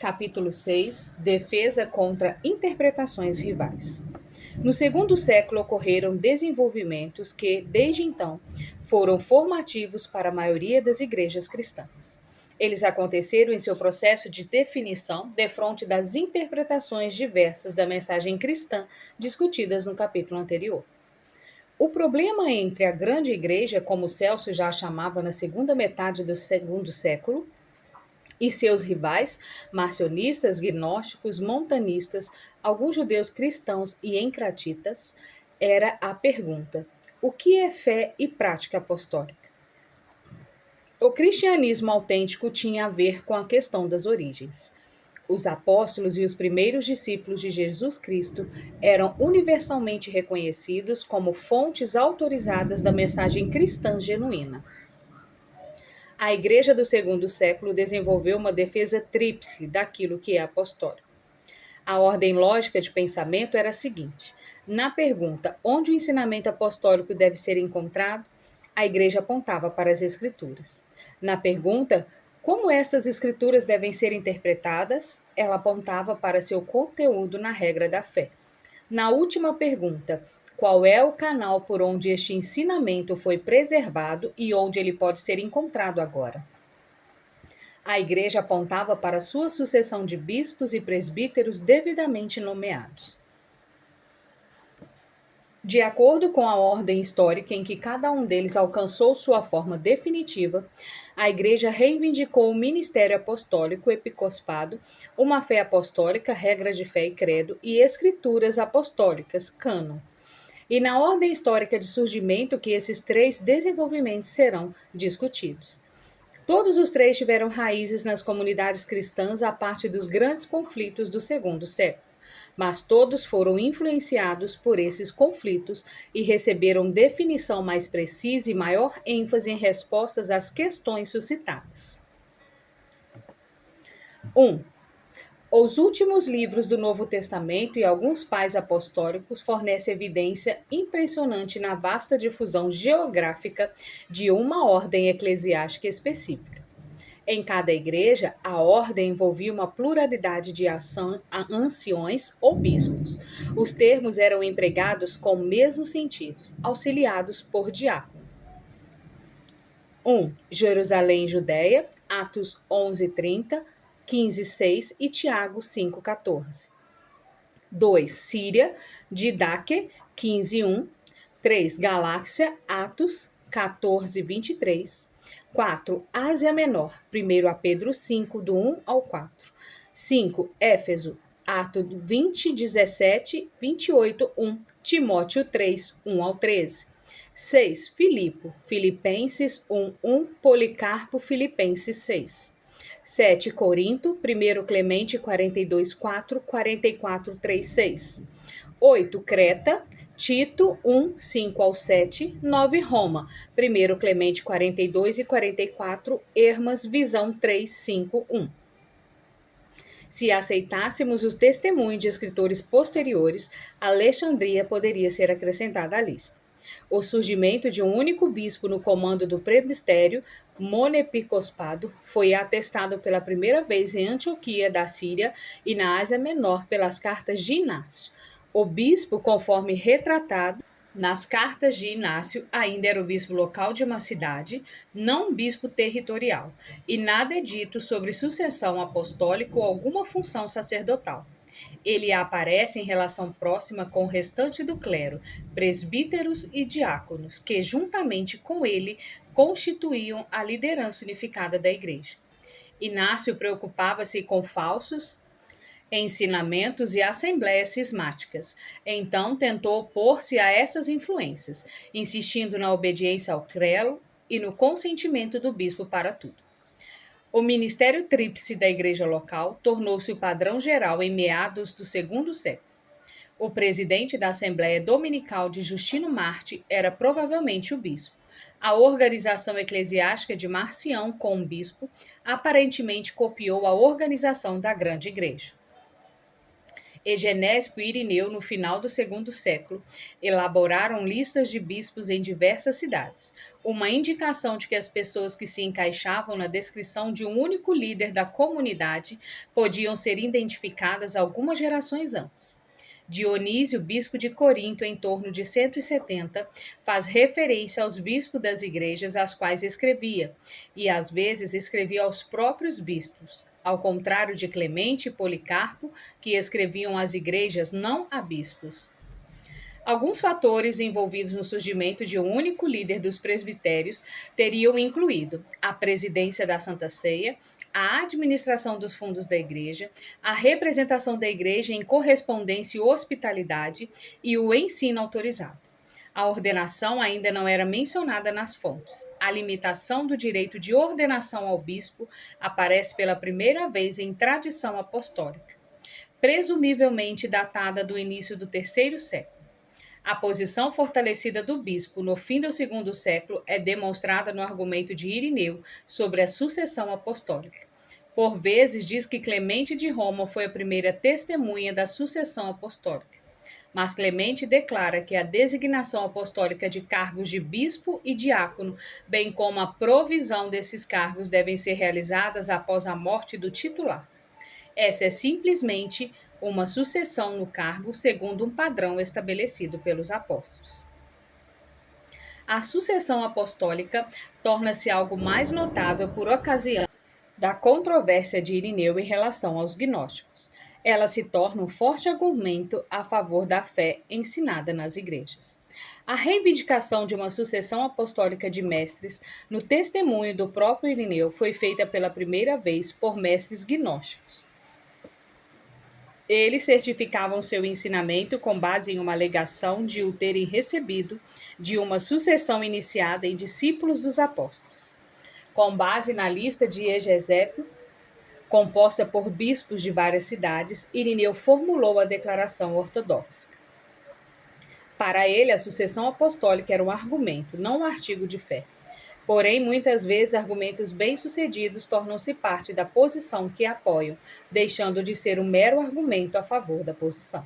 Capítulo 6. Defesa contra interpretações rivais. No segundo século ocorreram desenvolvimentos que, desde então, foram formativos para a maioria das igrejas cristãs. Eles aconteceram em seu processo de definição defronte das interpretações diversas da mensagem cristã discutidas no capítulo anterior. O problema entre a grande igreja, como Celso já a chamava na segunda metade do segundo século, e seus rivais, marcionistas, gnósticos, montanistas, alguns judeus cristãos e encratitas, era a pergunta: o que é fé e prática apostólica? O cristianismo autêntico tinha a ver com a questão das origens. Os apóstolos e os primeiros discípulos de Jesus Cristo eram universalmente reconhecidos como fontes autorizadas da mensagem cristã genuína. A igreja do segundo século desenvolveu uma defesa tríplice daquilo que é apostólico. A ordem lógica de pensamento era a seguinte: na pergunta onde o ensinamento apostólico deve ser encontrado, a igreja apontava para as Escrituras. Na pergunta como essas Escrituras devem ser interpretadas, ela apontava para seu conteúdo na regra da fé. Na última pergunta, qual é o canal por onde este ensinamento foi preservado e onde ele pode ser encontrado agora? A igreja apontava para sua sucessão de bispos e presbíteros devidamente nomeados. De acordo com a ordem histórica em que cada um deles alcançou sua forma definitiva, a Igreja reivindicou o ministério apostólico, o episcopado, uma fé apostólica, regras de fé e credo, e escrituras apostólicas, cânon. E na ordem histórica de surgimento que esses três desenvolvimentos serão discutidos. Todos os três tiveram raízes nas comunidades cristãs a partir dos grandes conflitos do segundo século. Mas todos foram influenciados por esses conflitos e receberam definição mais precisa e maior ênfase em respostas às questões suscitadas. 1. Os últimos livros do Novo Testamento e alguns pais apostólicos fornecem evidência impressionante na vasta difusão geográfica de uma ordem eclesiástica específica. Em cada igreja, a ordem envolvia uma pluralidade de anciões ou bispos. Os termos eram empregados com o mesmo sentido, auxiliados por diácono. 1. Jerusalém, Judéia, Atos 11:30, 15:6 e Tiago 5:14. 2. Síria, Didaque, 15:1. 3. Galácia, Atos 14:23. 4. Ásia Menor, 1 Pedro 5, do 1 ao 4. 5. Éfeso, Atos 20, 17, 28, 1. Timóteo 3, 1 ao 13. 6. Filipo, Filipenses 1, 1. Policarpo, Filipenses 6. 7. Corinto, 1 Clemente 42, 4, 44, 3, 6. 8. Creta, Tito 1, 5 ao 7, 9 Roma, 1 Clemente 42 e 44, Hermas, Visão 3, 5, 1. Se aceitássemos os testemunhos de escritores posteriores, Alexandria poderia ser acrescentada à lista. O surgimento de um único bispo no comando do presbitério monepiscopado foi atestado pela primeira vez em Antioquia da Síria e na Ásia Menor pelas cartas de Inácio. O bispo, conforme retratado nas cartas de Inácio, ainda era o bispo local de uma cidade, não um bispo territorial, e nada é dito sobre sucessão apostólica ou alguma função sacerdotal. Ele aparece em relação próxima com o restante do clero, presbíteros e diáconos, que juntamente com ele constituíam a liderança unificada da igreja. Inácio preocupava-se com falsos ensinamentos e assembleias cismáticas. Então tentou opor-se a essas influências, insistindo na obediência ao credo e no consentimento do bispo para tudo. O ministério tríplice da igreja local tornou-se o padrão geral em meados do segundo século. O presidente da Assembleia Dominical de Justino Marte era provavelmente o bispo. A organização eclesiástica de Marcião com o bispo aparentemente copiou a organização da grande igreja. Egenésio e Irineu, no final do segundo século, elaboraram listas de bispos em diversas cidades, uma indicação de que as pessoas que se encaixavam na descrição de um único líder da comunidade podiam ser identificadas algumas gerações antes. Dionísio, bispo de Corinto, em torno de 170, faz referência aos bispos das igrejas às quais escrevia, e às vezes escrevia aos próprios bispos, ao contrário de Clemente e Policarpo, que escreviam às igrejas, não a bispos. Alguns fatores envolvidos no surgimento de um único líder dos presbitérios teriam incluído a presidência da Santa Ceia, a administração dos fundos da igreja, a representação da igreja em correspondência e hospitalidade e o ensino autorizado. A ordenação ainda não era mencionada nas fontes. A limitação do direito de ordenação ao bispo aparece pela primeira vez em tradição apostólica, presumivelmente datada do início do terceiro século. A posição fortalecida do bispo no fim do segundo século é demonstrada no argumento de Irineu sobre a sucessão apostólica. Por vezes diz que Clemente de Roma foi a primeira testemunha da sucessão apostólica. Mas Clemente declara que a designação apostólica de cargos de bispo e diácono, bem como a provisão desses cargos, devem ser realizadas após a morte do titular. Essa é simplesmente uma sucessão no cargo segundo um padrão estabelecido pelos apóstolos. A sucessão apostólica torna-se algo mais notável por ocasião da controvérsia de Irineu em relação aos gnósticos. Ela se torna um forte argumento a favor da fé ensinada nas igrejas. A reivindicação de uma sucessão apostólica de mestres, no testemunho do próprio Irineu, foi feita pela primeira vez por mestres gnósticos. Eles certificavam seu ensinamento com base em uma alegação de o terem recebido de uma sucessão iniciada em discípulos dos apóstolos. Com base na lista de Egesépio, composta por bispos de várias cidades, Irineu formulou a declaração ortodoxa. Para ele, a sucessão apostólica era um argumento, não um artigo de fé. Porém, muitas vezes, argumentos bem-sucedidos tornam-se parte da posição que apoiam, deixando de ser um mero argumento a favor da posição.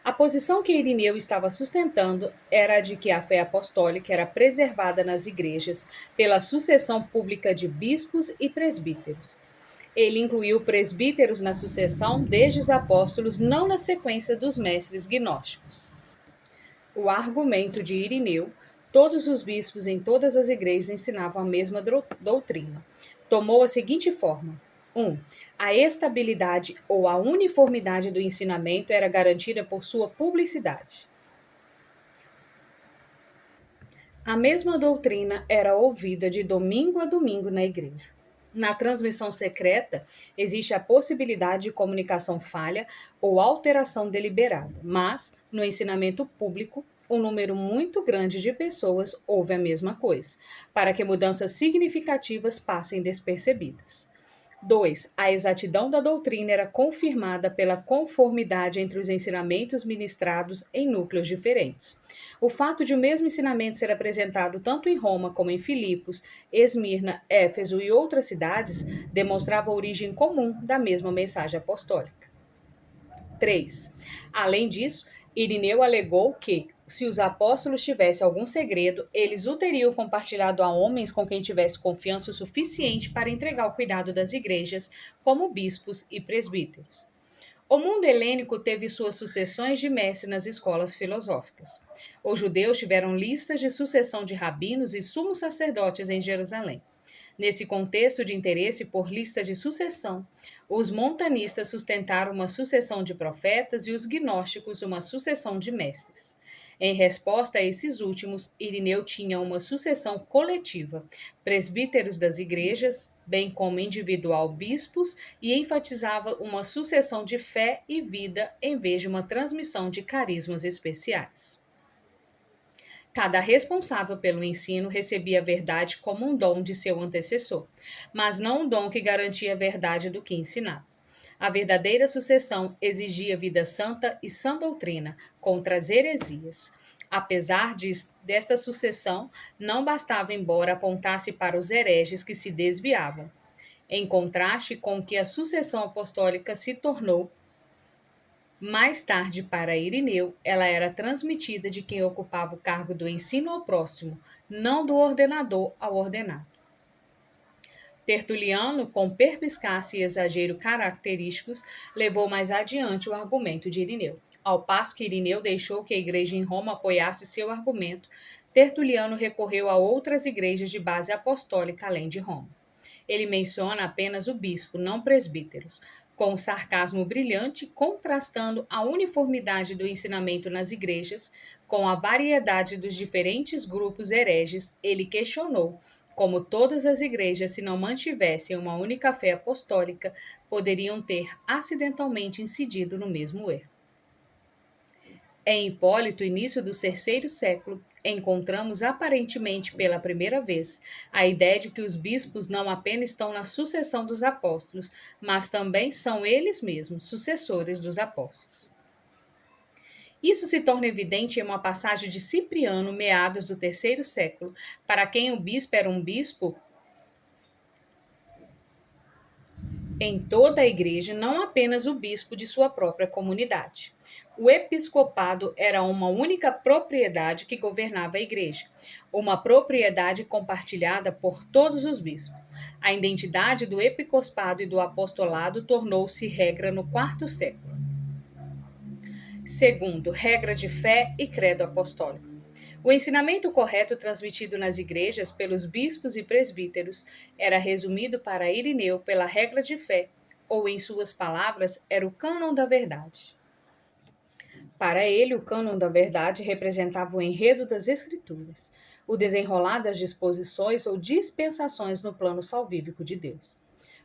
A posição que Irineu estava sustentando era a de que a fé apostólica era preservada nas igrejas pela sucessão pública de bispos e presbíteros. Ele incluiu presbíteros na sucessão desde os apóstolos, não na sequência dos mestres gnósticos. O argumento de Irineu: todos os bispos em todas as igrejas ensinavam a mesma doutrina, tomou a seguinte forma: 1. A estabilidade ou a uniformidade do ensinamento era garantida por sua publicidade. A mesma doutrina era ouvida de domingo a domingo na igreja. Na transmissão secreta, existe a possibilidade de comunicação falha ou alteração deliberada, mas, no ensinamento público, um número muito grande de pessoas ouve a mesma coisa, para que mudanças significativas passem despercebidas. 2. A exatidão da doutrina era confirmada pela conformidade entre os ensinamentos ministrados em núcleos diferentes. O fato de o mesmo ensinamento ser apresentado tanto em Roma como em Filipos, Esmirna, Éfeso e outras cidades demonstrava a origem comum da mesma mensagem apostólica. 3. Além disso, Irineu alegou que, se os apóstolos tivessem algum segredo, eles o teriam compartilhado a homens com quem tivesse confiança o suficiente para entregar o cuidado das igrejas, como bispos e presbíteros. O mundo helênico teve suas sucessões de mestres nas escolas filosóficas. Os judeus tiveram listas de sucessão de rabinos e sumos sacerdotes em Jerusalém. Nesse contexto de interesse por lista de sucessão, os montanistas sustentaram uma sucessão de profetas e os gnósticos uma sucessão de mestres. Em resposta a esses últimos, Irineu tinha uma sucessão coletiva, presbíteros das igrejas, bem como individual bispos, e enfatizava uma sucessão de fé e vida em vez de uma transmissão de carismas especiais. Cada responsável pelo ensino recebia a verdade como um dom de seu antecessor, mas não um dom que garantia a verdade do que ensinava. A verdadeira sucessão exigia vida santa e sã doutrina contra as heresias. Apesar desta sucessão, não bastava embora apontasse para os hereges que se desviavam, em contraste com o que a sucessão apostólica se tornou Mais tarde, para Irineu, ela era transmitida de quem ocupava o cargo do ensino ao próximo, não do ordenador ao ordenado. Tertuliano, com perspicácia e exagero característicos, levou mais adiante o argumento de Irineu. Ao passo que Irineu deixou que a igreja em Roma apoiasse seu argumento, Tertuliano recorreu a outras igrejas de base apostólica além de Roma. Ele menciona apenas o bispo, não presbíteros, com um sarcasmo brilhante, contrastando a uniformidade do ensinamento nas igrejas com a variedade dos diferentes grupos hereges. Ele questionou como todas as igrejas, se não mantivessem uma única fé apostólica, poderiam ter acidentalmente incidido no mesmo erro. Em Hipólito, início do terceiro século, encontramos aparentemente pela primeira vez a ideia de que os bispos não apenas estão na sucessão dos apóstolos, mas também são eles mesmos sucessores dos apóstolos. Isso se torna evidente em uma passagem de Cipriano, meados do terceiro século, para quem o bispo era um bispo em toda a igreja, não apenas o bispo de sua própria comunidade. O episcopado era uma única propriedade que governava a igreja, uma propriedade compartilhada por todos os bispos. A identidade do episcopado e do apostolado tornou-se regra no quarto século. Segundo, regra de fé e credo apostólico. O ensinamento correto transmitido nas igrejas pelos bispos e presbíteros era resumido para Irineu pela regra de fé, ou, em suas palavras, era o cânon da verdade. Para ele, o cânon da verdade representava o enredo das Escrituras, o desenrolar das disposições ou dispensações no plano salvífico de Deus.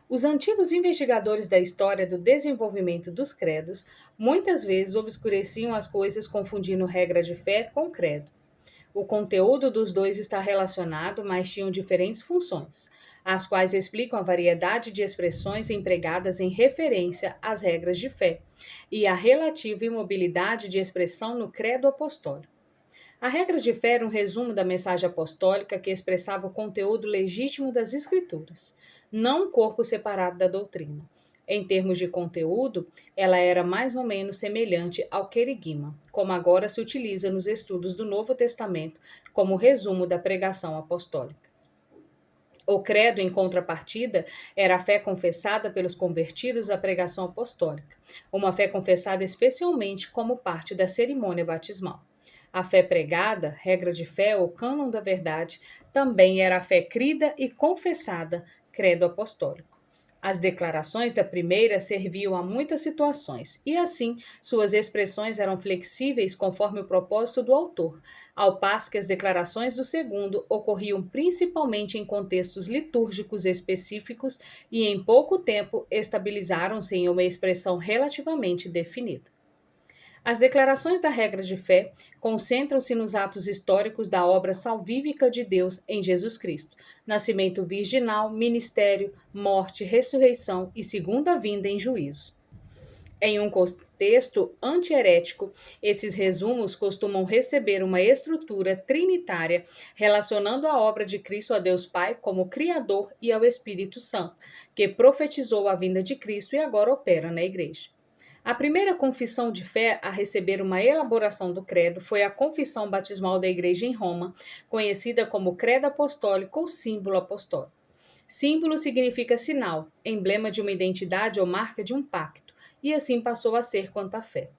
Os antigos investigadores da história do desenvolvimento dos credos muitas vezes obscureciam as coisas confundindo regra de fé com credo. O conteúdo dos dois está relacionado, mas tinham diferentes funções, as quais explicam a variedade de expressões empregadas em referência às regras de fé e a relativa imobilidade de expressão no credo apostólico. A regra de fé era um resumo da mensagem apostólica que expressava o conteúdo legítimo das Escrituras, não um corpo separado da doutrina. Em termos de conteúdo, ela era mais ou menos semelhante ao querigma, como agora se utiliza nos estudos do Novo Testamento como resumo da pregação apostólica. O credo, em contrapartida, era a fé confessada pelos convertidos à pregação apostólica, uma fé confessada especialmente como parte da cerimônia batismal. A fé pregada, regra de fé ou cânon da verdade, também era a fé crida e confessada, credo apostólico. As declarações da primeira serviam a muitas situações, e assim suas expressões eram flexíveis conforme o propósito do autor, ao passo que as declarações do segundo ocorriam principalmente em contextos litúrgicos específicos e em pouco tempo estabilizaram-se em uma expressão relativamente definida. As declarações da regra de fé concentram-se nos atos históricos da obra salvífica de Deus em Jesus Cristo, nascimento virginal, ministério, morte, ressurreição e segunda vinda em juízo. Em um contexto antiherético, esses resumos costumam receber uma estrutura trinitária, relacionando a obra de Cristo a Deus Pai como Criador e ao Espírito Santo, que profetizou a vinda de Cristo e agora opera na Igreja. A primeira confissão de fé a receber uma elaboração do credo foi a confissão batismal da Igreja em Roma, conhecida como credo apostólico ou símbolo apostólico. Símbolo significa sinal, emblema de uma identidade ou marca de um pacto, e assim passou a ser quanto à fé.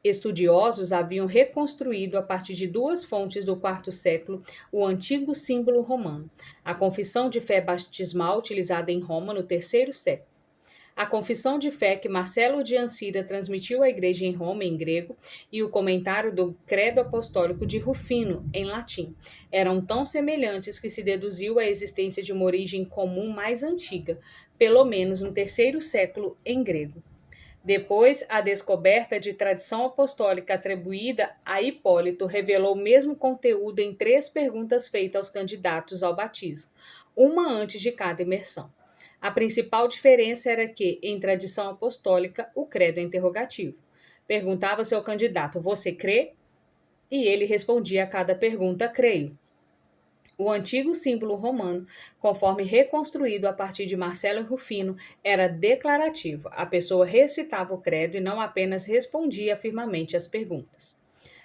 Estudiosos haviam reconstruído a partir de duas fontes do quarto século o antigo símbolo romano, a confissão de fé batismal utilizada em Roma no terceiro século. A confissão de fé que Marcelo de Ancira transmitiu à igreja em Roma em grego e o comentário do credo apostólico de Rufino em latim eram tão semelhantes que se deduziu a existência de uma origem comum mais antiga, pelo menos no terceiro século em grego. Depois, a descoberta de tradição apostólica atribuída a Hipólito revelou o mesmo conteúdo em 3 perguntas feitas aos candidatos ao batismo, uma antes de cada imersão. A principal diferença era que, em tradição apostólica, o credo é interrogativo. Perguntava-se ao candidato, você crê? E ele respondia a cada pergunta, creio. O antigo símbolo romano, conforme reconstruído a partir de Marcelo Rufino, era declarativo. A pessoa recitava o credo e não apenas respondia afirmamente às perguntas.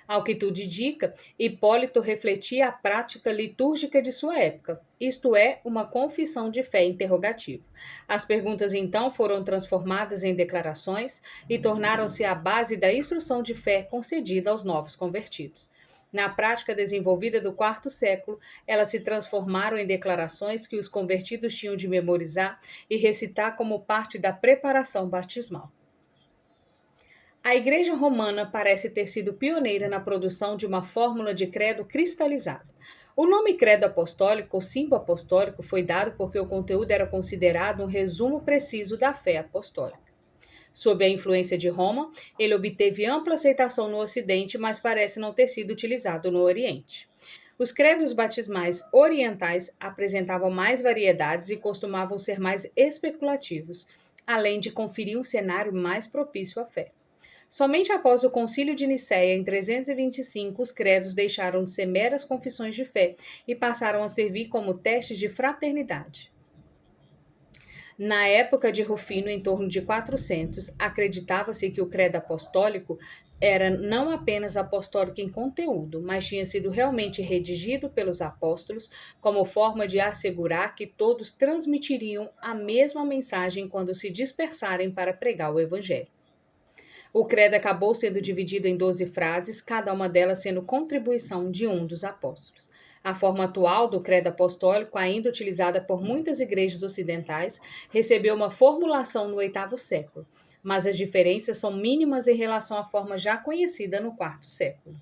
Ao que tudo indica, Hipólito refletia a prática litúrgica de sua época, isto é, uma confissão de fé interrogativa. As perguntas então foram transformadas em declarações e tornaram-se a base da instrução de fé concedida aos novos convertidos. Na prática desenvolvida do quarto século, elas se transformaram em declarações que os convertidos tinham de memorizar e recitar como parte da preparação batismal. A Igreja Romana parece ter sido pioneira na produção de uma fórmula de credo cristalizada. O nome credo apostólico ou símbolo apostólico foi dado porque o conteúdo era considerado um resumo preciso da fé apostólica. Sob a influência de Roma, ele obteve ampla aceitação no Ocidente, mas parece não ter sido utilizado no Oriente. Os credos batismais orientais apresentavam mais variedades e costumavam ser mais especulativos, além de conferir um cenário mais propício à fé. Somente após o Concílio de Nicéia, em 325, os credos deixaram de ser meras confissões de fé e passaram a servir como testes de fraternidade. Na época de Rufino, em torno de 400, acreditava-se que o credo apostólico era não apenas apostólico em conteúdo, mas tinha sido realmente redigido pelos apóstolos como forma de assegurar que todos transmitiriam a mesma mensagem quando se dispersarem para pregar o evangelho. O credo acabou sendo dividido em 12 frases, cada uma delas sendo contribuição de um dos apóstolos. A forma atual do credo apostólico, ainda utilizada por muitas igrejas ocidentais, recebeu uma formulação no 8º século, mas as diferenças são mínimas em relação à forma já conhecida no 4º século.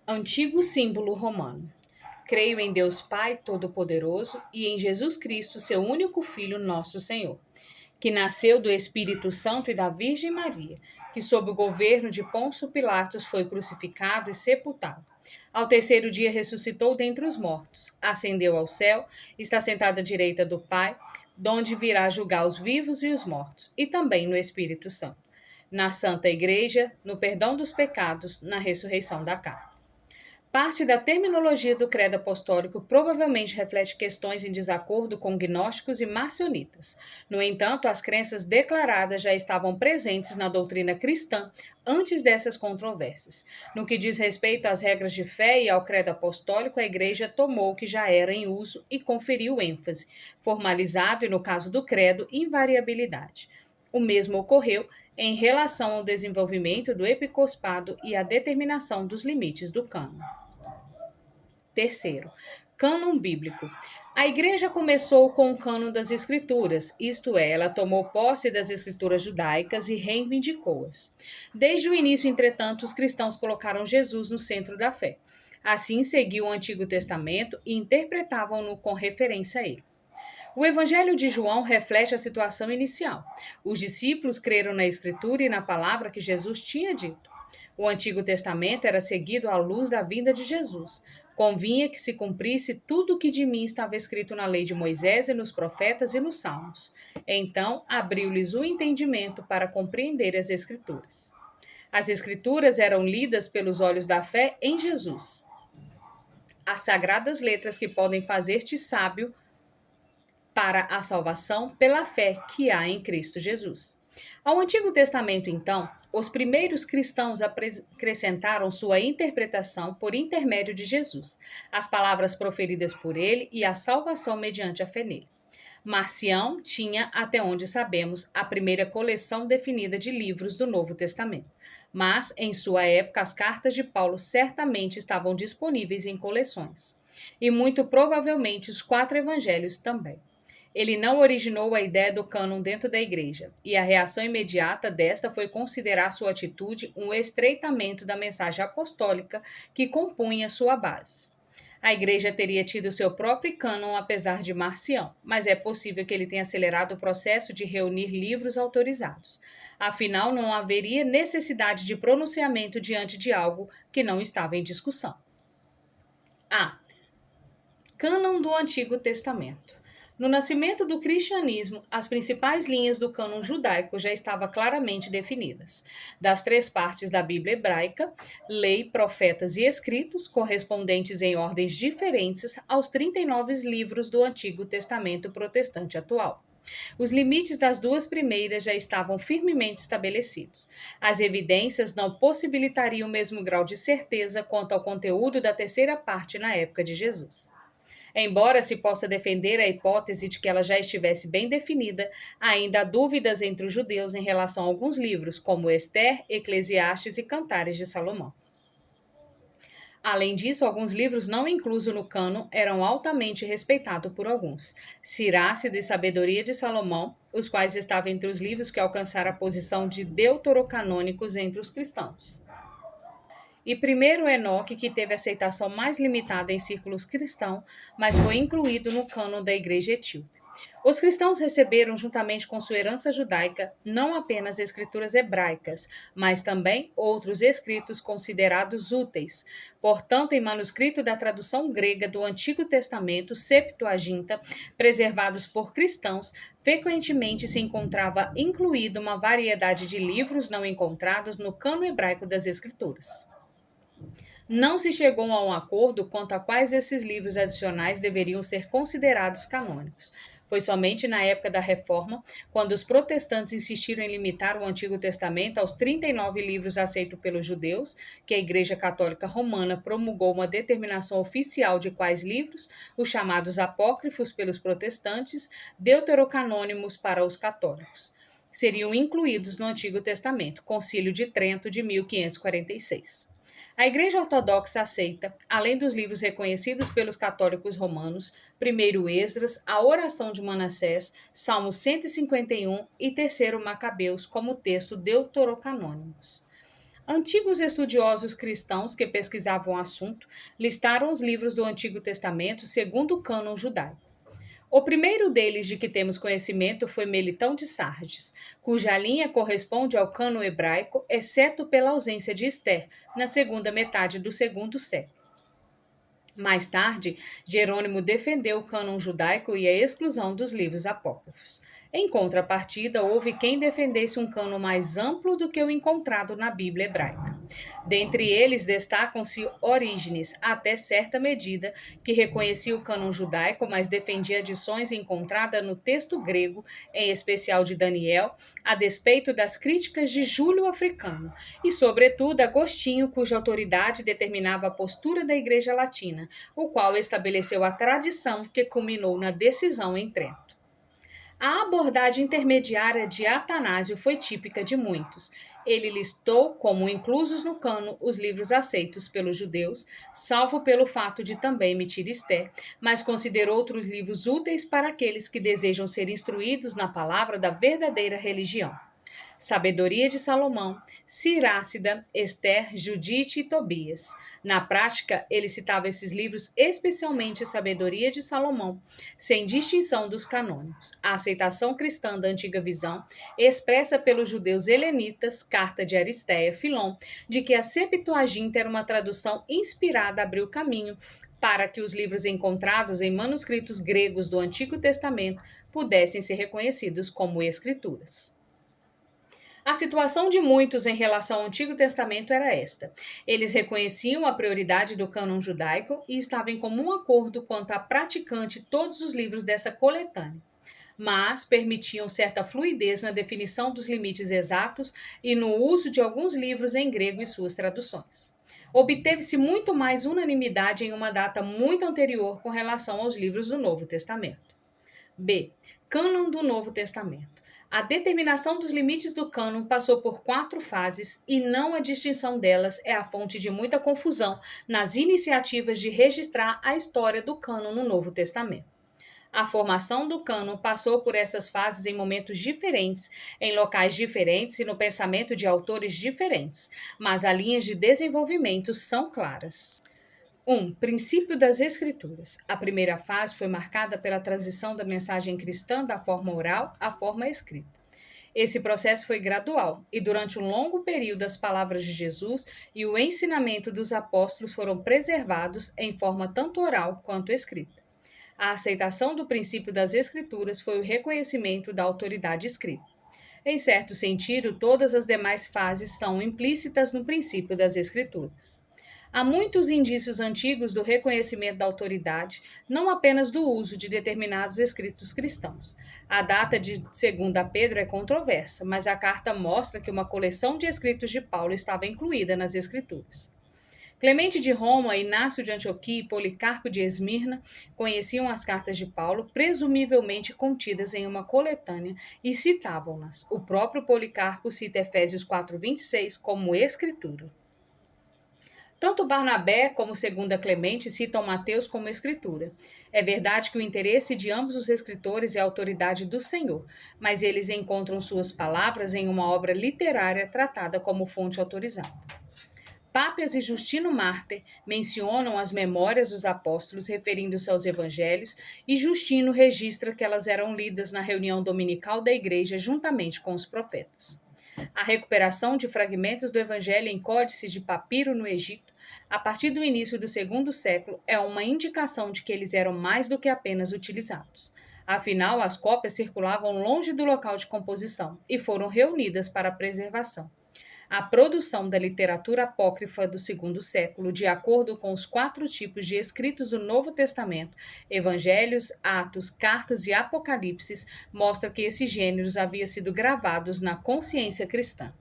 Antigo símbolo romano. Creio em Deus Pai Todo-Poderoso e em Jesus Cristo, seu único Filho, nosso Senhor, que nasceu do Espírito Santo e da Virgem Maria, que sob o governo de Pôncio Pilatos foi crucificado e sepultado. Ao 3º dia ressuscitou dentre os mortos, ascendeu ao céu, está sentado à direita do Pai, donde virá julgar os vivos e os mortos, e também no Espírito Santo, na Santa Igreja, no perdão dos pecados, na ressurreição da carne. Parte da terminologia do credo apostólico provavelmente reflete questões em desacordo com gnósticos e marcionitas. No entanto, as crenças declaradas já estavam presentes na doutrina cristã antes dessas controvérsias. No que diz respeito às regras de fé e ao credo apostólico, a Igreja tomou o que já era em uso e conferiu ênfase, formalizado e, no caso do credo, invariabilidade. O mesmo ocorreu em relação ao desenvolvimento do episcopado e à determinação dos limites do cânon. Terceiro, cânon bíblico. A Igreja começou com o cânon das Escrituras, isto é, ela tomou posse das Escrituras judaicas e reivindicou-as. Desde o início, entretanto, os cristãos colocaram Jesus no centro da fé. Assim, seguiam o Antigo Testamento e interpretavam-no com referência a ele. O Evangelho de João reflete a situação inicial. Os discípulos creram na Escritura e na palavra que Jesus tinha dito. O Antigo Testamento era seguido à luz da vinda de Jesus. Convinha que se cumprisse tudo o que de mim estava escrito na lei de Moisés e nos profetas e nos salmos. Então, abriu-lhes o entendimento para compreender as Escrituras. As Escrituras eram lidas pelos olhos da fé em Jesus. As sagradas letras que podem fazer-te sábio para a salvação pela fé que há em Cristo Jesus. Ao Antigo Testamento, então, os primeiros cristãos acrescentaram sua interpretação por intermédio de Jesus, as palavras proferidas por ele e a salvação mediante a fé nele. Marcião tinha, até onde sabemos, a primeira coleção definida de livros do Novo Testamento, mas, em sua época, as cartas de Paulo certamente estavam disponíveis em coleções, e muito provavelmente os 4 evangelhos também. Ele não originou a ideia do cânon dentro da Igreja, e a reação imediata desta foi considerar sua atitude um estreitamento da mensagem apostólica que compunha sua base. A Igreja teria tido seu próprio cânon apesar de Marcião, mas é possível que ele tenha acelerado o processo de reunir livros autorizados. Afinal, não haveria necessidade de pronunciamento diante de algo que não estava em discussão. A. Cânon do Antigo Testamento. No nascimento do cristianismo, as principais linhas do cânon judaico já estavam claramente definidas. Das 3 partes da Bíblia hebraica, lei, profetas e escritos, correspondentes em ordens diferentes aos 39 livros do Antigo Testamento protestante atual. Os limites das 2 primeiras já estavam firmemente estabelecidos. As evidências não possibilitariam o mesmo grau de certeza quanto ao conteúdo da 3ª parte na época de Jesus. Embora se possa defender a hipótese de que ela já estivesse bem definida, ainda há dúvidas entre os judeus em relação a alguns livros, como Ester, Eclesiastes e Cantares de Salomão. Além disso, alguns livros não inclusos no cânon eram altamente respeitados por alguns. Siracida e Sabedoria de Salomão, os quais estavam entre os livros que alcançaram a posição de deuterocanônicos entre os cristãos. E primeiro Enoque, que teve aceitação mais limitada em círculos cristãos, mas foi incluído no cânon da Igreja Etíope. Os cristãos receberam, juntamente com sua herança judaica, não apenas escrituras hebraicas, mas também outros escritos considerados úteis. Portanto, em manuscrito da tradução grega do Antigo Testamento, Septuaginta, preservados por cristãos, frequentemente se encontrava incluída uma variedade de livros não encontrados no cânon hebraico das Escrituras. Não se chegou a um acordo quanto a quais desses livros adicionais deveriam ser considerados canônicos. Foi somente na época da Reforma, quando os protestantes insistiram em limitar o Antigo Testamento aos 39 livros aceitos pelos judeus, que a Igreja Católica Romana promulgou uma determinação oficial de quais livros, os chamados apócrifos pelos protestantes, deuterocanônimos para os católicos, seriam incluídos no Antigo Testamento, Concílio de Trento de 1546. A Igreja Ortodoxa aceita, além dos livros reconhecidos pelos católicos romanos, primeiro Esdras, a Oração de Manassés, Salmo 151 e terceiro Macabeus como texto deuterocanônicos. Antigos estudiosos cristãos que pesquisavam o assunto listaram os livros do Antigo Testamento segundo o cânon judaico. O primeiro deles de que temos conhecimento foi Melitão de Sardes, cuja linha corresponde ao cânon hebraico, exceto pela ausência de Ester, na segunda metade do segundo século. Mais tarde, Jerônimo defendeu o cânon judaico e a exclusão dos livros apócrifos. Em contrapartida, houve quem defendesse um cânon mais amplo do que o encontrado na Bíblia hebraica. Dentre eles, destacam-se Orígenes, até certa medida, que reconhecia o cânon judaico, mas defendia adições encontradas no texto grego, em especial de Daniel, a despeito das críticas de Júlio Africano, e, sobretudo, Agostinho, cuja autoridade determinava a postura da Igreja Latina, o qual estabeleceu a tradição que culminou na decisão em Trento. A abordagem intermediária de Atanásio foi típica de muitos. Ele listou como inclusos no cânon os livros aceitos pelos judeus, salvo pelo fato de também emitir Ester, mas considerou outros livros úteis para aqueles que desejam ser instruídos na palavra da verdadeira religião. Sabedoria de Salomão, Siracida, Ester, Judite e Tobias. Na prática, ele citava esses livros, especialmente Sabedoria de Salomão, sem distinção dos canônicos. A aceitação cristã da antiga visão, expressa pelos judeus helenitas, carta de Aristeia Filon, de que a Septuaginta era uma tradução inspirada, abriu caminho para que os livros encontrados em manuscritos gregos do Antigo Testamento pudessem ser reconhecidos como escrituras. A situação de muitos em relação ao Antigo Testamento era esta. Eles reconheciam a prioridade do cânon judaico e estavam em comum acordo quanto a praticante todos os livros dessa coletânea, mas permitiam certa fluidez na definição dos limites exatos e no uso de alguns livros em grego e suas traduções. Obteve-se muito mais unanimidade em uma data muito anterior com relação aos livros do Novo Testamento. B. Cânon do Novo Testamento. A determinação dos limites do cânon passou por 4 fases e não a distinção delas é a fonte de muita confusão nas iniciativas de registrar a história do cânon no Novo Testamento. A formação do cânon passou por essas fases em momentos diferentes, em locais diferentes e no pensamento de autores diferentes, mas as linhas de desenvolvimento são claras. 1. Princípio das Escrituras. A primeira fase foi marcada pela transição da mensagem cristã da forma oral à forma escrita. Esse processo foi gradual e durante um longo período as palavras de Jesus e o ensinamento dos apóstolos foram preservados em forma tanto oral quanto escrita. A aceitação do princípio das Escrituras foi o reconhecimento da autoridade escrita. Em certo sentido, todas as demais fases são implícitas no princípio das Escrituras. Há muitos indícios antigos do reconhecimento da autoridade, não apenas do uso de determinados escritos cristãos. A data de 2 Pedro é controversa, mas a carta mostra que uma coleção de escritos de Paulo estava incluída nas Escrituras. Clemente de Roma, Inácio de Antioquia e Policarpo de Esmirna conheciam as cartas de Paulo, presumivelmente contidas em uma coletânea, e citavam-nas. O próprio Policarpo cita Efésios 4:26 como escritura. Tanto Barnabé como Segunda Clemente citam Mateus como escritura. É verdade que o interesse de ambos os escritores é a autoridade do Senhor, mas eles encontram suas palavras em uma obra literária tratada como fonte autorizada. Pápias e Justino Mártir mencionam as memórias dos apóstolos referindo-se aos evangelhos, e Justino registra que elas eram lidas na reunião dominical da igreja juntamente com os profetas. A recuperação de fragmentos do Evangelho em códices de papiro no Egito, a partir do início do segundo século, é uma indicação de que eles eram mais do que apenas utilizados. Afinal, as cópias circulavam longe do local de composição e foram reunidas para a preservação. A produção da literatura apócrifa do segundo século, de acordo com os 4 tipos de escritos do Novo Testamento, Evangelhos, Atos, Cartas e Apocalipses, mostra que esses gêneros haviam sido gravados na consciência cristã.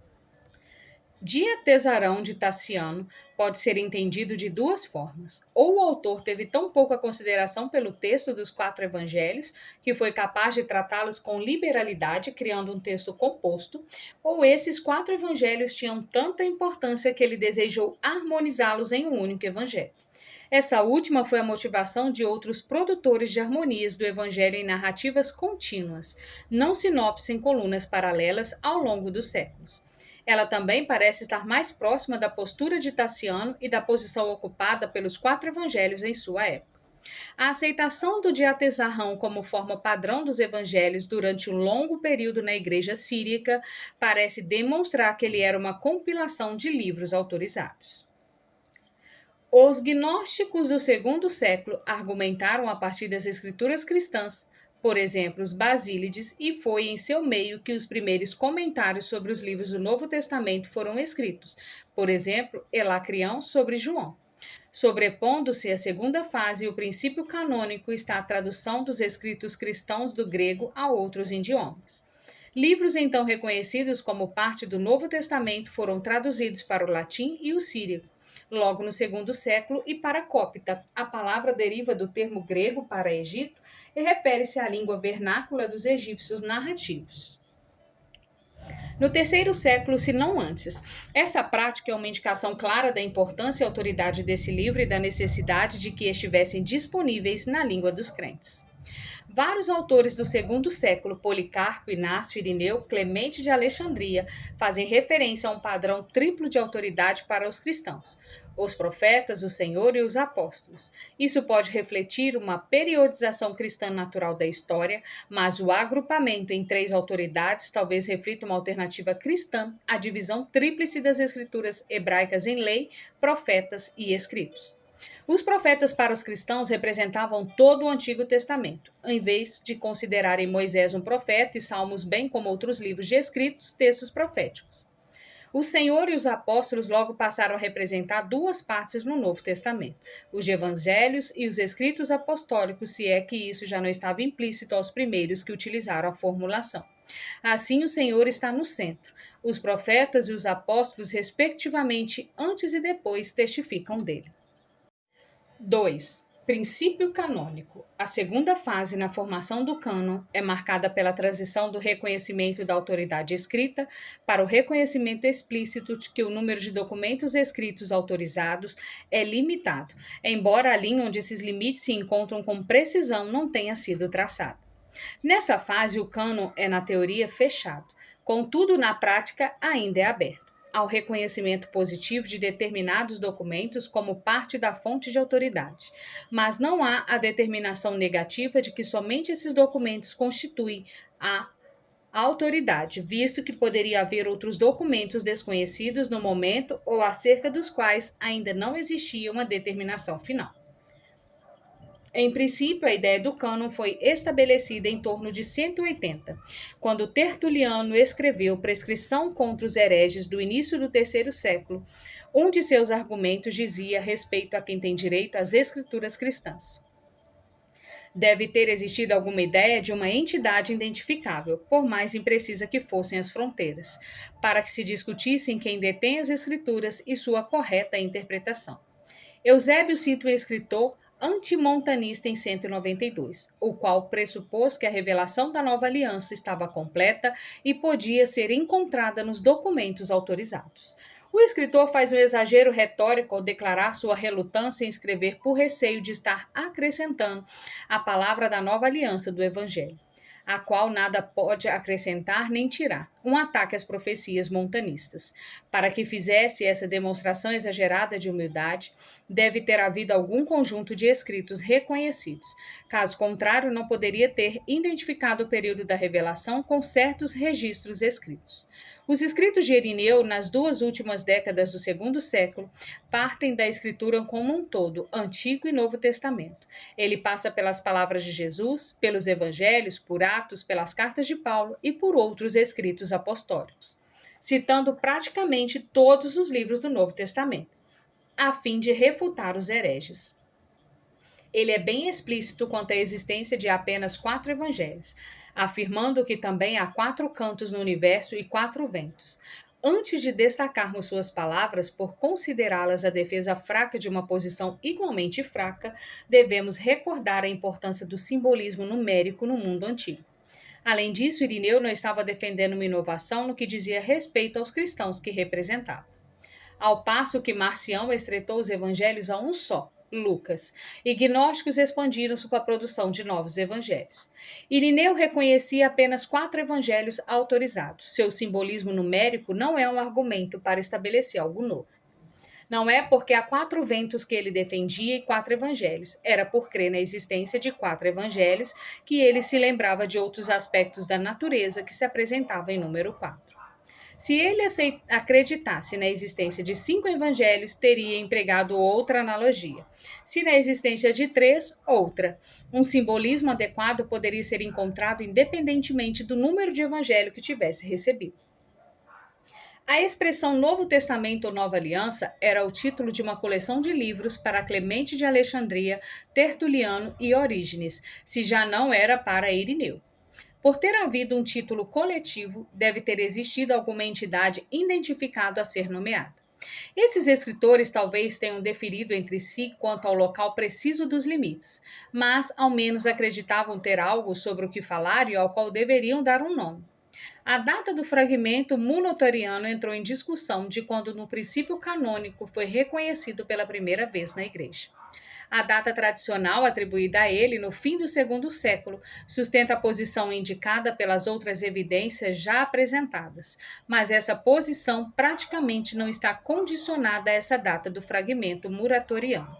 Diatesarão de Taciano pode ser entendido de 2 formas. Ou o autor teve tão pouca consideração pelo texto dos 4 evangelhos que foi capaz de tratá-los com liberalidade, criando um texto composto, ou esses 4 evangelhos tinham tanta importância que ele desejou harmonizá-los em um único evangelho. Essa última foi a motivação de outros produtores de harmonias do evangelho em narrativas contínuas, não sinopse em colunas paralelas ao longo dos séculos. Ela também parece estar mais próxima da postura de Taciano e da posição ocupada pelos 4 evangelhos em sua época. A aceitação do diatesarrão como forma padrão dos evangelhos durante um longo período na igreja síriaca parece demonstrar que ele era uma compilação de livros autorizados. Os gnósticos do segundo século argumentaram a partir das escrituras cristãs, por exemplo, os Basílides, e foi em seu meio que os primeiros comentários sobre os livros do Novo Testamento foram escritos, por exemplo, Elacrião sobre João. Sobrepondo-se à segunda fase, o princípio canônico, está a tradução dos escritos cristãos do grego a outros idiomas. Livros então reconhecidos como parte do Novo Testamento foram traduzidos para o latim e o síriaco, logo no segundo século, e para cópita. A palavra deriva do termo grego para Egito e refere-se à língua vernácula dos egípcios narrativos. No terceiro século, se não antes. Essa prática é uma indicação clara da importância e autoridade desse livro e da necessidade de que estivessem disponíveis na língua dos crentes. Vários autores do segundo século, Policarpo, Inácio, Irineu, Clemente de Alexandria, fazem referência a um padrão triplo de autoridade para os cristãos: os profetas, o Senhor e os apóstolos. Isso pode refletir uma periodização cristã natural da história, mas o agrupamento em 3 autoridades talvez reflita uma alternativa cristã à divisão tríplice das escrituras hebraicas em lei, profetas e escritos. Os profetas para os cristãos representavam todo o Antigo Testamento, em vez de considerarem Moisés um profeta e Salmos, bem como outros livros de escritos, textos proféticos. O Senhor e os apóstolos logo passaram a representar 2 partes no Novo Testamento, os evangelhos e os escritos apostólicos, se é que isso já não estava implícito aos primeiros que utilizaram a formulação. Assim, o Senhor está no centro. Os profetas e os apóstolos, respectivamente, antes e depois, testificam dele. 2. Princípio canônico. A segunda fase na formação do cânon é marcada pela transição do reconhecimento da autoridade escrita para o reconhecimento explícito de que o número de documentos escritos autorizados é limitado, embora a linha onde esses limites se encontram com precisão não tenha sido traçada. Nessa fase, o cânon é, na teoria, fechado, contudo, na prática, ainda é aberto ao reconhecimento positivo de determinados documentos como parte da fonte de autoridade, mas não há a determinação negativa de que somente esses documentos constituem a autoridade, visto que poderia haver outros documentos desconhecidos no momento ou acerca dos quais ainda não existia uma determinação final. Em princípio, a ideia do cânon foi estabelecida em torno de 180, quando Tertuliano escreveu Prescrição contra os hereges do início do terceiro século. Um de seus argumentos dizia respeito a quem tem direito às escrituras cristãs. Deve ter existido alguma ideia de uma entidade identificável, por mais imprecisa que fossem as fronteiras, para que se discutissem quem detém as escrituras e sua correta interpretação. Eusébio cita um escritor antimontanista em 192, o qual pressupôs que a revelação da nova aliança estava completa e podia ser encontrada nos documentos autorizados. O escritor faz um exagero retórico ao declarar sua relutância em escrever por receio de estar acrescentando a palavra da nova aliança do Evangelho, a qual nada pode acrescentar nem tirar, um ataque às profecias montanistas. Para que fizesse essa demonstração exagerada de humildade, deve ter havido algum conjunto de escritos reconhecidos. Caso contrário, não poderia ter identificado o período da revelação com certos registros escritos. Os escritos de Irineu, nas duas últimas décadas do segundo século, partem da escritura como um todo, Antigo e Novo Testamento. Ele passa pelas palavras de Jesus, pelos evangelhos, por Atos, pelas cartas de Paulo e por outros escritos apostólicos, citando praticamente todos os livros do Novo Testamento, a fim de refutar os hereges. Ele é bem explícito quanto à existência de apenas 4 evangelhos, afirmando que também há 4 cantos no universo e 4 ventos. Antes de destacarmos suas palavras por considerá-las a defesa fraca de uma posição igualmente fraca, devemos recordar a importância do simbolismo numérico no mundo antigo. Além disso, Irineu não estava defendendo uma inovação no que dizia respeito aos cristãos que representava. Ao passo que Marcião estreitou os evangelhos a um só, Lucas, e gnósticos expandiram-se com a produção de novos evangelhos. Irineu reconhecia apenas 4 evangelhos autorizados. Seu simbolismo numérico não é um argumento para estabelecer algo novo. Não é porque há 4 ventos que ele defendia e 4 evangelhos. Era por crer na existência de 4 evangelhos que ele se lembrava de outros aspectos da natureza que se apresentavam em número 4. Se ele acreditasse na existência de 5 evangelhos, teria empregado outra analogia. Se na existência de 3, outra. Um simbolismo adequado poderia ser encontrado independentemente do número de evangelho que tivesse recebido. A expressão Novo Testamento ou Nova Aliança era o título de uma coleção de livros para Clemente de Alexandria, Tertuliano e Orígenes, se já não era para Irineu. Por ter havido um título coletivo, deve ter existido alguma entidade identificada a ser nomeada. Esses escritores talvez tenham deferido entre si quanto ao local preciso dos limites, mas ao menos acreditavam ter algo sobre o que falar e ao qual deveriam dar um nome. A data do fragmento munotoriano entrou em discussão de quando no princípio canônico foi reconhecido pela primeira vez na Igreja. A data tradicional atribuída a ele no fim do segundo século sustenta a posição indicada pelas outras evidências já apresentadas, mas essa posição praticamente não está condicionada a essa data do fragmento muratoriano.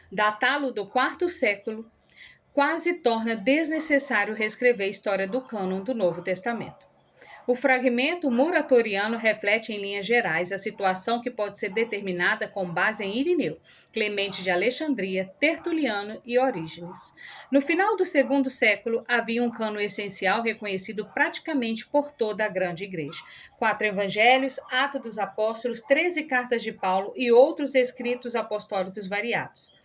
Datá-lo do quarto século quase torna desnecessário reescrever a história do cânon do Novo Testamento. O fragmento muratoriano reflete em linhas gerais a situação que pode ser determinada com base em Irineu, Clemente de Alexandria, Tertuliano e Orígenes. No final do segundo século, havia um cânon essencial reconhecido praticamente por toda a grande igreja. 4 evangelhos, Atos dos Apóstolos, 13 cartas de Paulo e outros escritos apostólicos variados.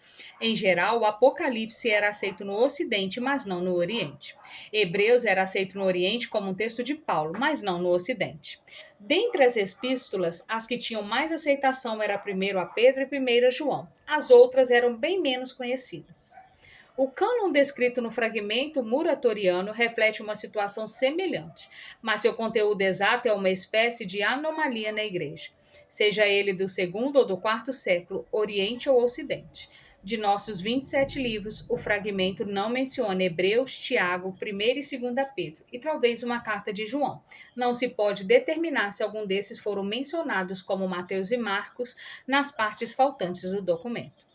Em geral, o Apocalipse era aceito no Ocidente, mas não no Oriente. Hebreus era aceito no Oriente como um texto de Paulo, mas não no Ocidente. Dentre as epístolas, as que tinham mais aceitação eram 1 a Pedro e 1 a João. As outras eram bem menos conhecidas. O cânon descrito no fragmento muratoriano reflete uma situação semelhante, mas seu conteúdo exato é uma espécie de anomalia na Igreja, seja ele do segundo ou do quarto século, Oriente ou Ocidente. De nossos 27 livros, o fragmento não menciona Hebreus, Tiago, 1 e 2 Pedro, e talvez uma carta de João. Não se pode determinar se algum desses foram mencionados como Mateus e Marcos nas partes faltantes do documento.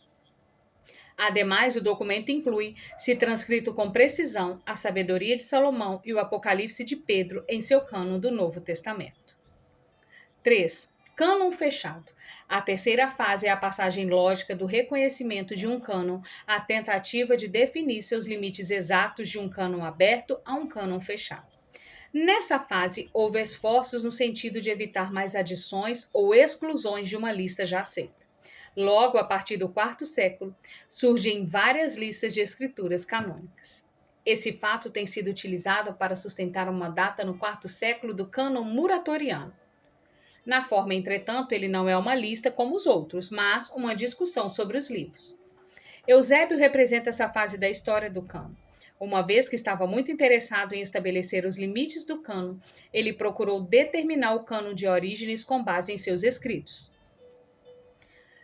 Ademais, o documento inclui, se transcrito com precisão, a sabedoria de Salomão e o Apocalipse de Pedro em seu cânon do Novo Testamento. 3. Cânon fechado. A terceira fase é a passagem lógica do reconhecimento de um cânon, a tentativa de definir seus limites exatos de um cânon aberto a um cânon fechado. Nessa fase, houve esforços no sentido de evitar mais adições ou exclusões de uma lista já aceita. Logo, a partir do quarto século, surgem várias listas de escrituras canônicas. Esse fato tem sido utilizado para sustentar uma data no quarto século do cânon muratoriano. Na forma, entretanto, ele não é uma lista como os outros, mas uma discussão sobre os livros. Eusébio representa essa fase da história do cânon. Uma vez que estava muito interessado em estabelecer os limites do cânon, ele procurou determinar o cânon de Orígenes com base em seus escritos.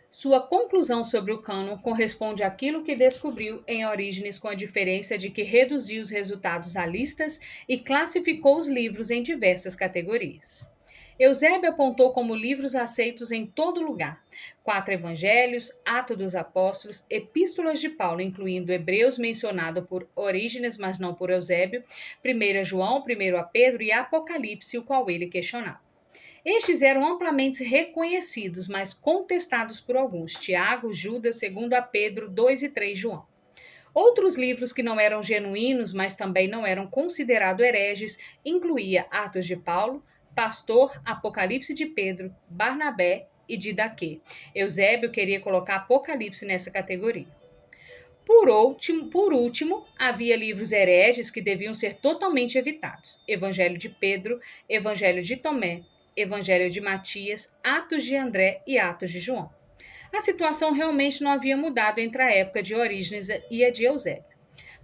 Sua conclusão sobre o cânon corresponde àquilo que descobriu em Orígenes, com a diferença de que reduziu os resultados a listas e classificou os livros em diversas categorias. Eusébio apontou como livros aceitos em todo lugar: 4 evangelhos, Atos dos Apóstolos, epístolas de Paulo, incluindo Hebreus, mencionado por Orígenes, mas não por Eusébio, 1 João, 1 Pedro e Apocalipse, o qual ele questionava. Estes eram amplamente reconhecidos, mas contestados por alguns: Tiago, Judas, 2 Pedro, 2 e 3 João. Outros livros que não eram genuínos, mas também não eram considerados hereges, incluía Atos de Paulo, Pastor, Apocalipse de Pedro, Barnabé e Didaquê. Eusébio queria colocar Apocalipse nessa categoria. Por último, havia livros hereges que deviam ser totalmente evitados: Evangelho de Pedro, Evangelho de Tomé, Evangelho de Matias, Atos de André e Atos de João. A situação realmente não havia mudado entre a época de Orígenes e a de Eusébio.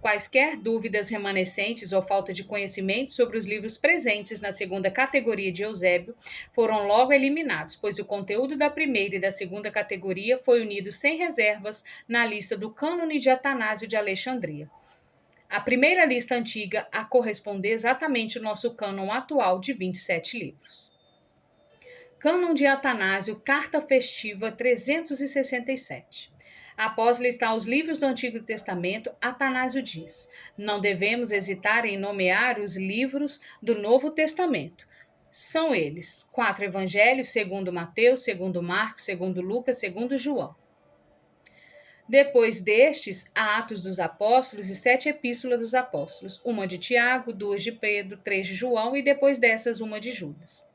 Quaisquer dúvidas remanescentes ou falta de conhecimento sobre os livros presentes na segunda categoria de Eusébio foram logo eliminados, pois o conteúdo da primeira e da segunda categoria foi unido sem reservas na lista do Cânone de Atanásio de Alexandria. A primeira lista antiga a corresponder exatamente ao nosso cânon atual de 27 livros. Cânon de Atanásio, Carta Festiva 367. Após listar os livros do Antigo Testamento, Atanásio diz: não devemos hesitar em nomear os livros do Novo Testamento. São eles: 4 evangelhos, segundo Mateus, segundo Marcos, segundo Lucas, segundo João. Depois destes, há Atos dos Apóstolos e 7 epístolas dos apóstolos, uma de Tiago, 2 de Pedro, 3 de João e depois dessas uma de Judas.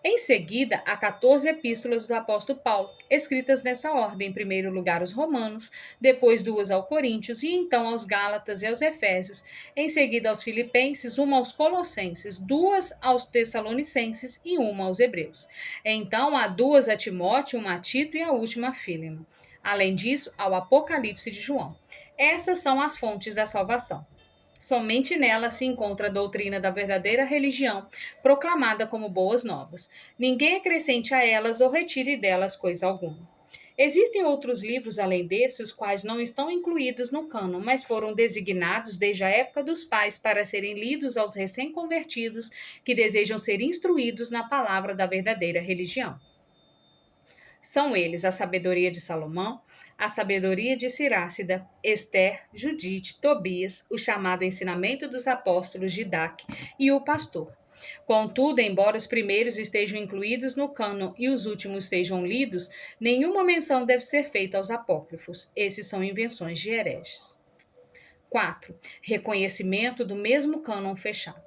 Em seguida, há 14 epístolas do apóstolo Paulo, escritas nessa ordem: em primeiro lugar aos Romanos, depois 2 aos Coríntios e então aos Gálatas e aos Efésios, em seguida aos Filipenses, uma aos Colossenses, 2 aos Tessalonicenses e uma aos Hebreus. Então há 2 a Timóteo, uma a Tito e a última a Fílemon. Além disso, ao Apocalipse de João. Essas são as fontes da salvação. Somente nela se encontra a doutrina da verdadeira religião, proclamada como boas novas. Ninguém acrescente a elas ou retire delas coisa alguma. Existem outros livros além desses, os quais não estão incluídos no cânon, mas foram designados desde a época dos pais para serem lidos aos recém-convertidos que desejam ser instruídos na palavra da verdadeira religião. São eles a sabedoria de Salomão, a sabedoria de Cirácida, Esther, Judite, Tobias, o chamado ensinamento dos apóstolos Didaque e o pastor. Contudo, embora os primeiros estejam incluídos no cânon e os últimos estejam lidos, nenhuma menção deve ser feita aos apócrifos. Esses são invenções de hereges. 4. Reconhecimento do mesmo cânon fechado.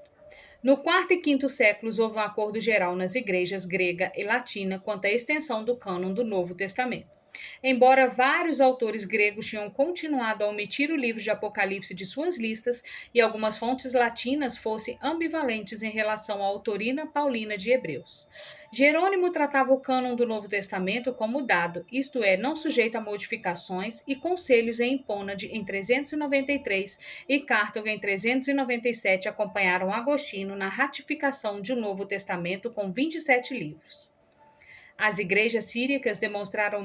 No quarto e quinto séculos, houve um acordo geral nas igrejas grega e latina quanto à extensão do cânon do Novo Testamento. Embora vários autores gregos tenham continuado a omitir o livro de Apocalipse de suas listas e algumas fontes latinas fossem ambivalentes em relação à autorina paulina de Hebreus. Jerônimo tratava o cânon do Novo Testamento como dado, isto é, não sujeito a modificações, e conselhos em Hipônade em 393 e Cartago em 397 acompanharam Agostinho na ratificação de um Novo Testamento com 27 livros. As igrejas síriacas demoraram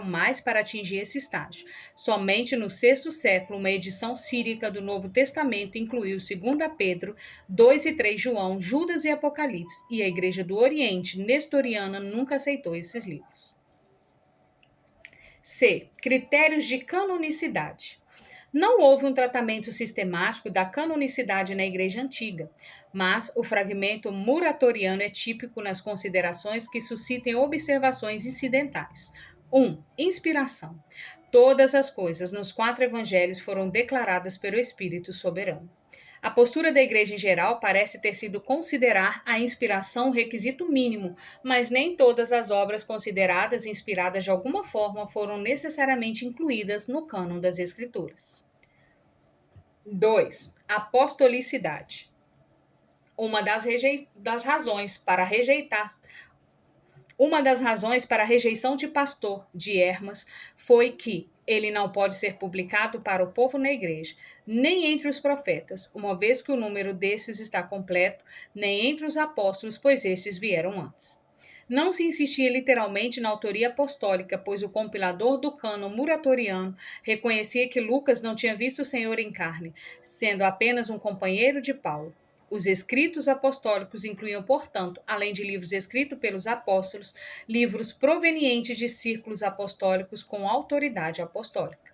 mais para atingir esse estágio. Somente no sexto século, uma edição síriaca do Novo Testamento incluiu 2 Pedro, 2 e 3 João, Judas e Apocalipse, e a igreja do Oriente nestoriana nunca aceitou esses livros. C. Critérios de canonicidade. Não houve um tratamento sistemático da canonicidade na Igreja Antiga, mas o fragmento muratoriano é típico nas considerações que suscitem observações incidentais. 1. Inspiração. Todas as coisas nos 4 evangelhos foram declaradas pelo Espírito soberano. A postura da Igreja em geral parece ter sido considerar a inspiração um requisito mínimo, mas nem todas as obras consideradas inspiradas de alguma forma foram necessariamente incluídas no cânon das Escrituras. 2. Apostolicidade. Uma das razões para a rejeição de Pastor de Hermas foi que ele não pode ser publicado para o povo na igreja, nem entre os profetas, uma vez que o número desses está completo, nem entre os apóstolos, pois estes vieram antes. Não se insistia literalmente na autoria apostólica, pois o compilador do cânon muratoriano reconhecia que Lucas não tinha visto o Senhor em carne, sendo apenas um companheiro de Paulo. Os escritos apostólicos incluíam, portanto, além de livros escritos pelos apóstolos, livros provenientes de círculos apostólicos com autoridade apostólica.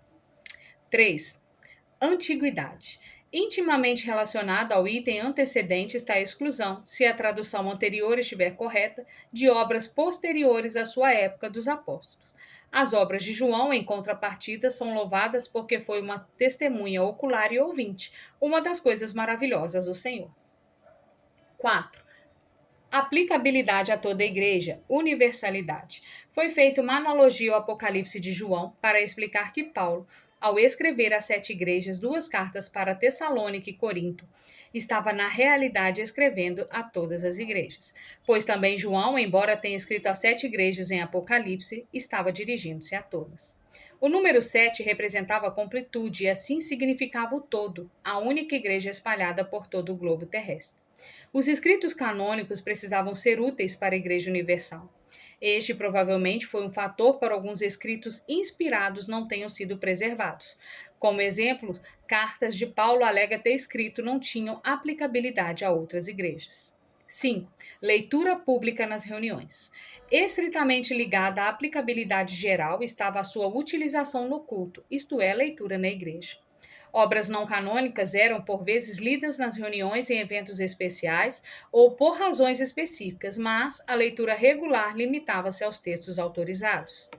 3. Antiguidade. Intimamente relacionada ao item antecedente está a exclusão, se a tradução anterior estiver correta, de obras posteriores à sua época dos apóstolos. As obras de João, em contrapartida, são louvadas porque foi uma testemunha ocular e ouvinte, uma das coisas maravilhosas do Senhor. 4. Aplicabilidade a toda a igreja, universalidade. Foi feita uma analogia ao Apocalipse de João para explicar que Paulo, ao escrever às 7 igrejas 2 cartas para Tessalônica e Corinto, estava na realidade escrevendo a todas as igrejas, pois também João, embora tenha escrito às 7 igrejas em Apocalipse, estava dirigindo-se a todas. O número 7 representava a completude e assim significava o todo, a única igreja espalhada por todo o globo terrestre. Os escritos canônicos precisavam ser úteis para a Igreja Universal. Este provavelmente foi um fator para alguns escritos inspirados não tenham sido preservados. Como exemplo, cartas de Paulo alega ter escrito não tinham aplicabilidade a outras igrejas. 5. Leitura pública nas reuniões. Estritamente ligada à aplicabilidade geral estava a sua utilização no culto, isto é, leitura na igreja. Obras não canônicas eram, por vezes, lidas nas reuniões em eventos especiais ou por razões específicas, mas a leitura regular limitava-se aos textos autorizados.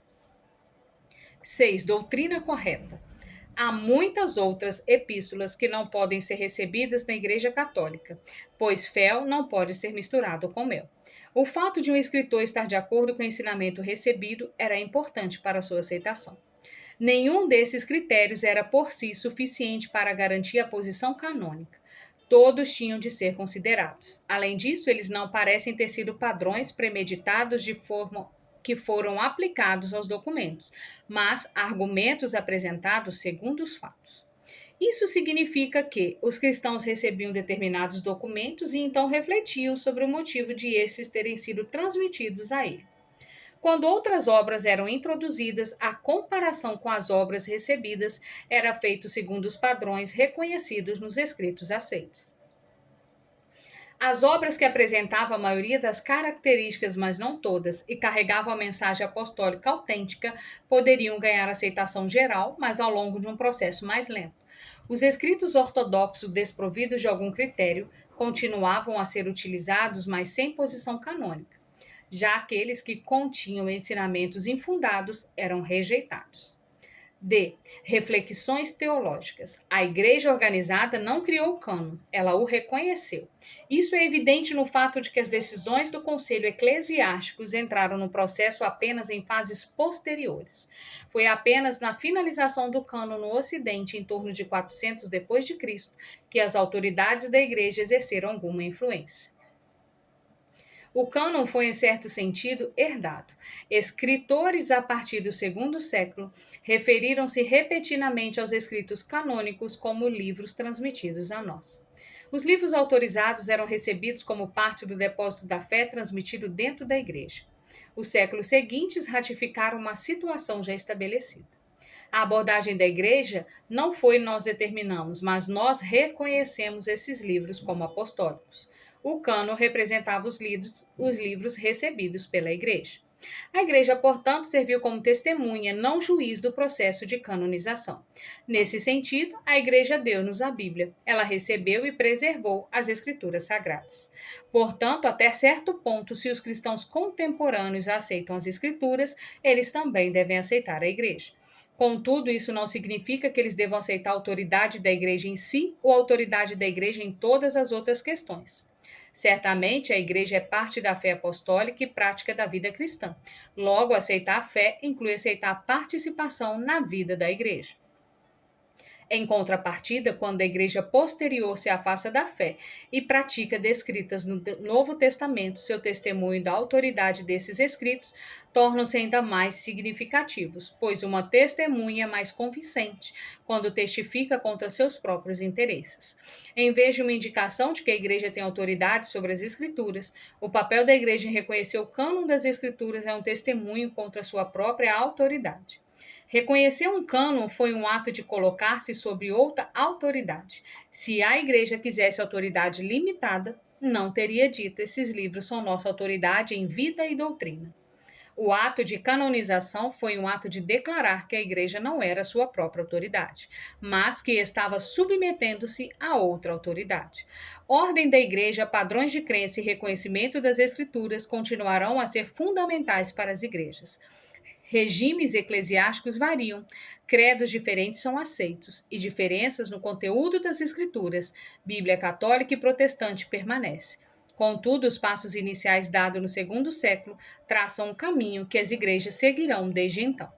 6. Doutrina correta. Há muitas outras epístolas que não podem ser recebidas na Igreja Católica, pois fel não pode ser misturado com mel. O fato de um escritor estar de acordo com o ensinamento recebido era importante para sua aceitação. Nenhum desses critérios era por si suficiente para garantir a posição canônica. Todos tinham de ser considerados. Além disso, eles não parecem ter sido padrões premeditados de forma que foram aplicados aos documentos, mas argumentos apresentados segundo os fatos. Isso significa que os cristãos recebiam determinados documentos e então refletiam sobre o motivo de estes terem sido transmitidos a ele. Quando outras obras eram introduzidas, a comparação com as obras recebidas era feita segundo os padrões reconhecidos nos escritos aceitos. As obras que apresentavam a maioria das características, mas não todas, e carregavam a mensagem apostólica autêntica, poderiam ganhar aceitação geral, mas ao longo de um processo mais lento. Os escritos ortodoxos desprovidos de algum critério continuavam a ser utilizados, mas sem posição canônica. Já aqueles que continham ensinamentos infundados eram rejeitados. D. Reflexões teológicas. A igreja organizada não criou o cânon, ela o reconheceu. Isso é evidente no fato de que as decisões do conselho eclesiásticos entraram no processo apenas em fases posteriores. Foi apenas na finalização do cânon no Ocidente, em torno de 400 d.C., que as autoridades da igreja exerceram alguma influência. O cânon foi, em certo sentido, herdado. Escritores a partir do segundo século referiram-se repetidamente aos escritos canônicos como livros transmitidos a nós. Os livros autorizados eram recebidos como parte do depósito da fé transmitido dentro da igreja. Os séculos seguintes ratificaram uma situação já estabelecida. A abordagem da igreja não foi nós determinamos, mas nós reconhecemos esses livros como apostólicos. O cânon representava os livros recebidos pela igreja. A Igreja, portanto, serviu como testemunha, não juiz do processo de canonização. Nesse sentido, a Igreja deu-nos a Bíblia. Ela recebeu e preservou as Escrituras Sagradas. Portanto, até certo ponto, se os cristãos contemporâneos aceitam as Escrituras, eles também devem aceitar a Igreja. Contudo, isso não significa que eles devam aceitar a autoridade da Igreja em si ou a autoridade da Igreja em todas as outras questões. Certamente, a Igreja é parte da fé apostólica e prática da vida cristã. Logo, aceitar a fé inclui aceitar a participação na vida da Igreja. Em contrapartida, quando a igreja posterior se afasta da fé e pratica descritas no Novo Testamento, seu testemunho da autoridade desses escritos tornam-se ainda mais significativos, pois uma testemunha é mais convincente quando testifica contra seus próprios interesses. Em vez de uma indicação de que a igreja tem autoridade sobre as escrituras, o papel da igreja em reconhecer o cânon das escrituras é um testemunho contra sua própria autoridade. Reconhecer um cânon foi um ato de colocar-se sobre outra autoridade. Se a igreja quisesse autoridade limitada, não teria dito: esses livros são nossa autoridade em vida e doutrina. O ato de canonização foi um ato de declarar que a igreja não era sua própria autoridade, mas que estava submetendo-se a outra autoridade. Ordem da igreja, padrões de crença e reconhecimento das escrituras continuarão a ser fundamentais para as igrejas. Regimes eclesiásticos variam, credos diferentes são aceitos e diferenças no conteúdo das escrituras, Bíblia católica e protestante, permanecem. Contudo, os passos iniciais dados no segundo século traçam um caminho que as igrejas seguirão desde então.